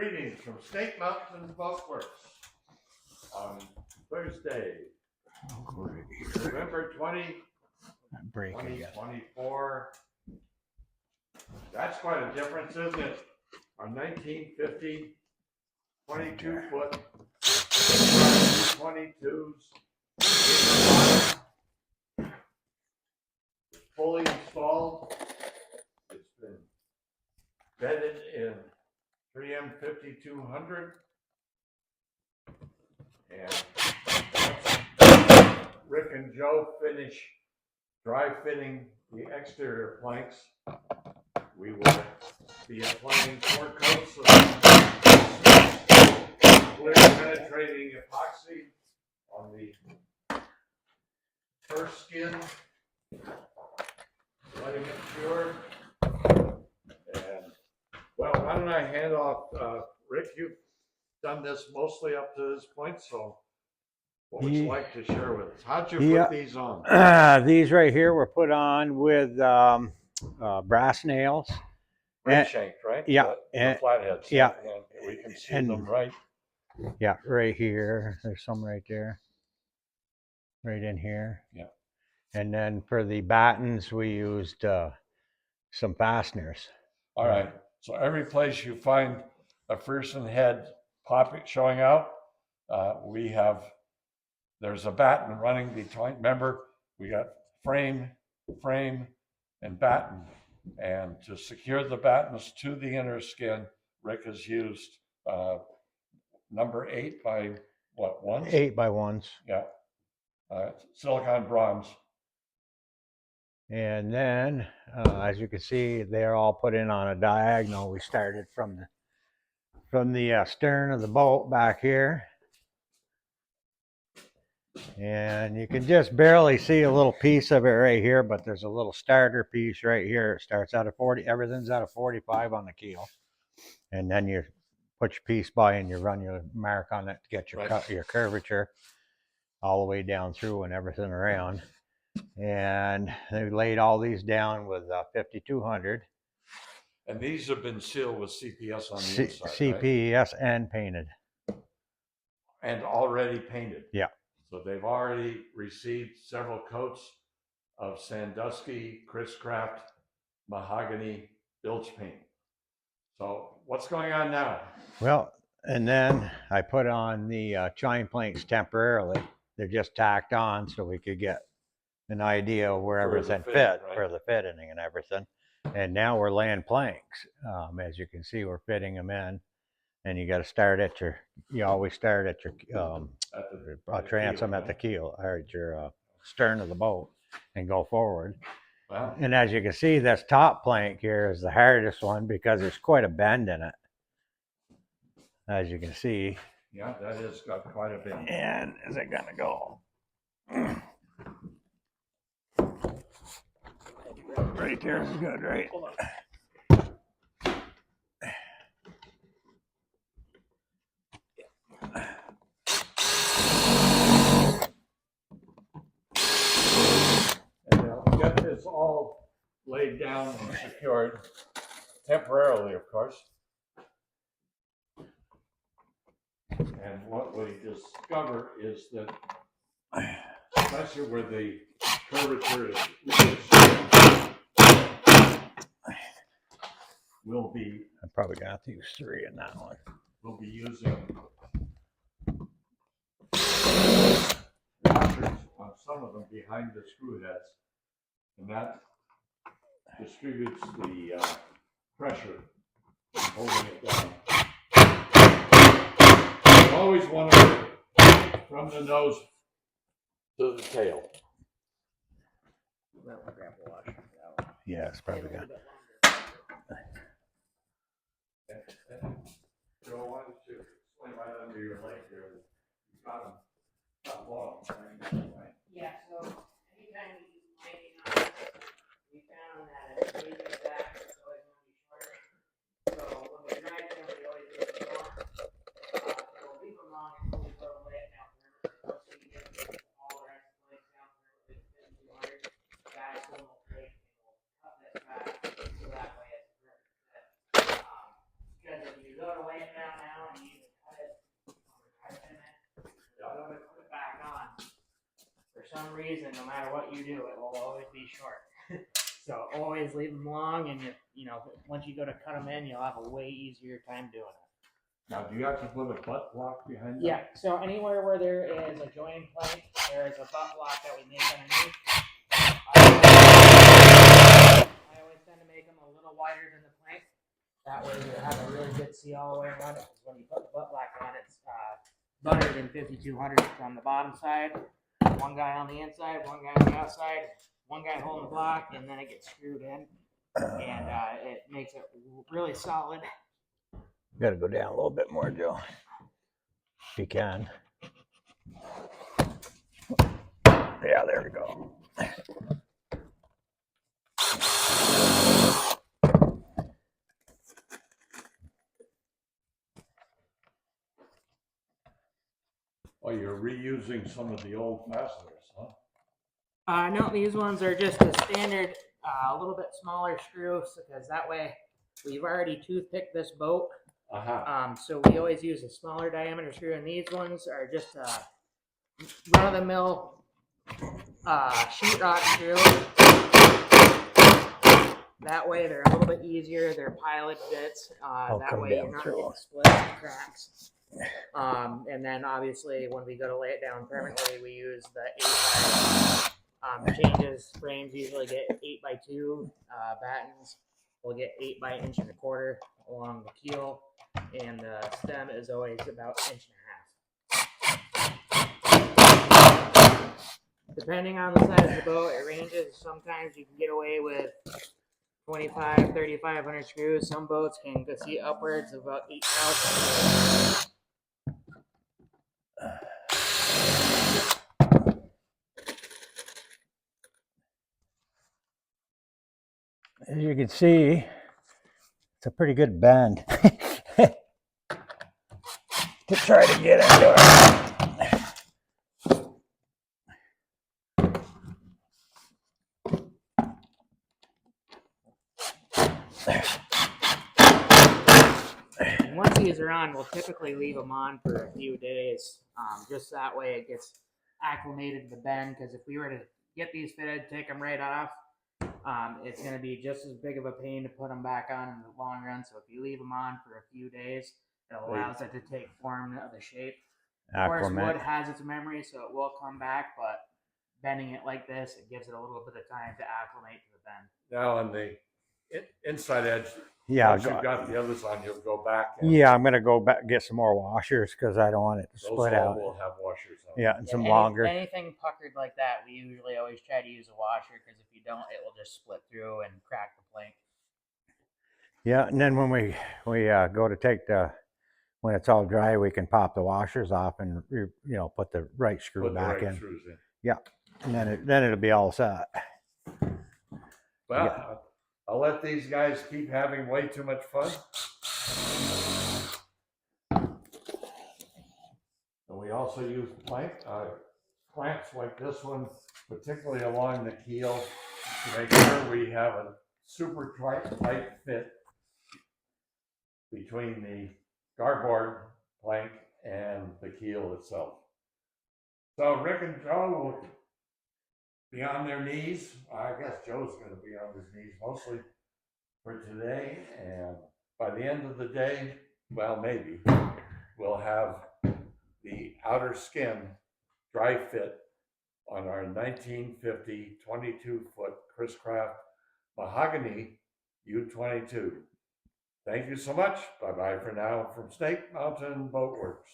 Greetings from Snake Mountain Boat Works on Thursday, November 20, 2024. That's quite a difference, isn't it? A 1950 22-foot 22s fully installed. It's been bedded in 3M 5200, and Rick and Joe finish dry fitting the exterior planks. We will be applying 4 coats of clear penetrating epoxy on the first skin, letting it cure. And well, why don't I hand off, Rick, you've done this mostly up to this point, so what would you like to share with us? How'd you put these on? These right here were put on with brass nails. Ringshank, right? Yeah. The flatheads. Yeah. And we can see them right. Yeah, right here. There's some right there. Right in here. Yeah. And then for the battens, we used some fasteners. All right. So every place you find a Frearson head popping, showing out, there's a batten running between. Remember, we got frame, and batten. And to secure the battens to the inner skin, Rick has used number 8 by what, 1s? 8 by 1s. Yeah. Silicon bronze. And then, as you can see, they're all put in on a diagonal. We started from the stern of the boat back here. And you can just barely see a little piece of it right here, but there's a little starter piece right here. It starts out of 40, everything's out of 45 on the keel. And then you put your piece by and you run your mark on it to get your, your curvature all the way down through and everything around. And they laid all these down with 5200. And these have been sealed with CPES on the inside, CPES, right? And painted. And already painted. Yeah. So they've already received several coats of Sandusky Craft Mahogany Bilge Paint. So what's going on now? Well, and then I put on the chine planks temporarily. They're just tacked on so we could get an idea of where everything fit, for the fitting and everything. And now we're laying planks. As you can see, we're fitting them in. And you got to start at your, you always start at your transom at the keel, or at your stern of the boat, and go forward. Wow. And as you can see, this top plank here is the hardest one because there's quite a bend in it. As you can see. Yeah, that has got quite a bend. And is it gonna go? Right there is good, right? Hold on. And get this all laid down and secured temporarily, of course. And what we discover is that, especially where the curvature is, we'll be. I'm probably gonna have to use 3 in that one. We'll be using washers on some of them behind the screw heads, and that distributes the pressure, holding it down. You always want to work from the nose to the tail. Yeah, it's probably got. Joe, why don't you swing right under your leg there? You got them not long, right? Yeah, so anytime you use planking on this, we found that it raises back, it's always going to be shorter. So when we drag them, we always leave them long. So we'll leave them long until we throw away it now. Remember, once we get all the rest of the legs down through, it's 5200. Guys will break and we'll cut this back so that way it's perfect fit. Because if you go to weigh it down some reason, no matter what you do, it will always be short. So always leave them long, and you know, once you go to cut them in, you'll have a way easier time doing it. Now, do you have to put a butt block behind that? Yeah, so anywhere where there is a joining plank, there is a butt block that we make underneath. I always tend to make them a little wider than the plank. That way you have a really good see all the way around it. Because when you put the butt block on, it's buttered in 5200 on the bottom side. One guy on the inside, one guy on the outside, one guy holding the block, and then it gets screwed in. And it makes it really solid. Got to go down a little bit more, Joe, if you can. Yeah, there we go. Oh, you're reusing some of the old fasteners, huh? No, these ones are just a standard, a little bit smaller screw, because that way we've already toothpicked this boat. So we always use a smaller diameter screw, and these ones are just a run-of-the-mill sheetrock screw. That way they're a little bit easier. They're pilot bits. That way you're not getting splits and cracks. And then obviously when we go to lay it down permanently, we use the 8x changes. Frames usually get 8x2 battens. We'll get 8x1.25 inches along the keel, and the stem is always about 1.5 inches. Depending on the size of the boat, it ranges. Sometimes you can get away with 25, 3,500 screws. Some boats can see upwards of about 8,000 screws. As you can see, it's a pretty good bend to try to get into it. And once these are on, we'll typically leave them on for a few days, just that way it gets acclimated to the bend. Because if we were to get these fitted, take them right off, it's going to be just as big of a pain to put them back on in the long run. So if you leave them on for a few days, it allows it to take form of the shape. Of course, wood has its memory, so it will come back, but bending it like this, it gives it a little bit of time to acclimate to the bend. Now on the inside edge, Yeah, once you've got the others on, you'll go back. And yeah, I'm gonna go back and get some more washers because I don't want it to split out. Will have washers on. Yeah, and some longer. Anything puckered like that, we usually always try to use a washer, because if you don't, it will just split through and crack the plank. Yeah, and then when we go to take when it's all dry, we can pop the washers off and put the right screw back in. Yeah, and then it'll be all set. Well, yeah. I'll let these guys keep having way too much fun. And we also use clamps like this one, particularly along the keel, to make sure we have a super tight fit between the garboard plank and the keel itself. So Rick and Joe will be on their knees. I guess Joe's going to be on his knees mostly for today. And by the end of the day, well, maybe, we'll have the outer skin dry fit on our 1950 22-foot Chris Craft Mahogany U22. Thank you so much. Bye-bye for now from Snake Mountain Boat Works.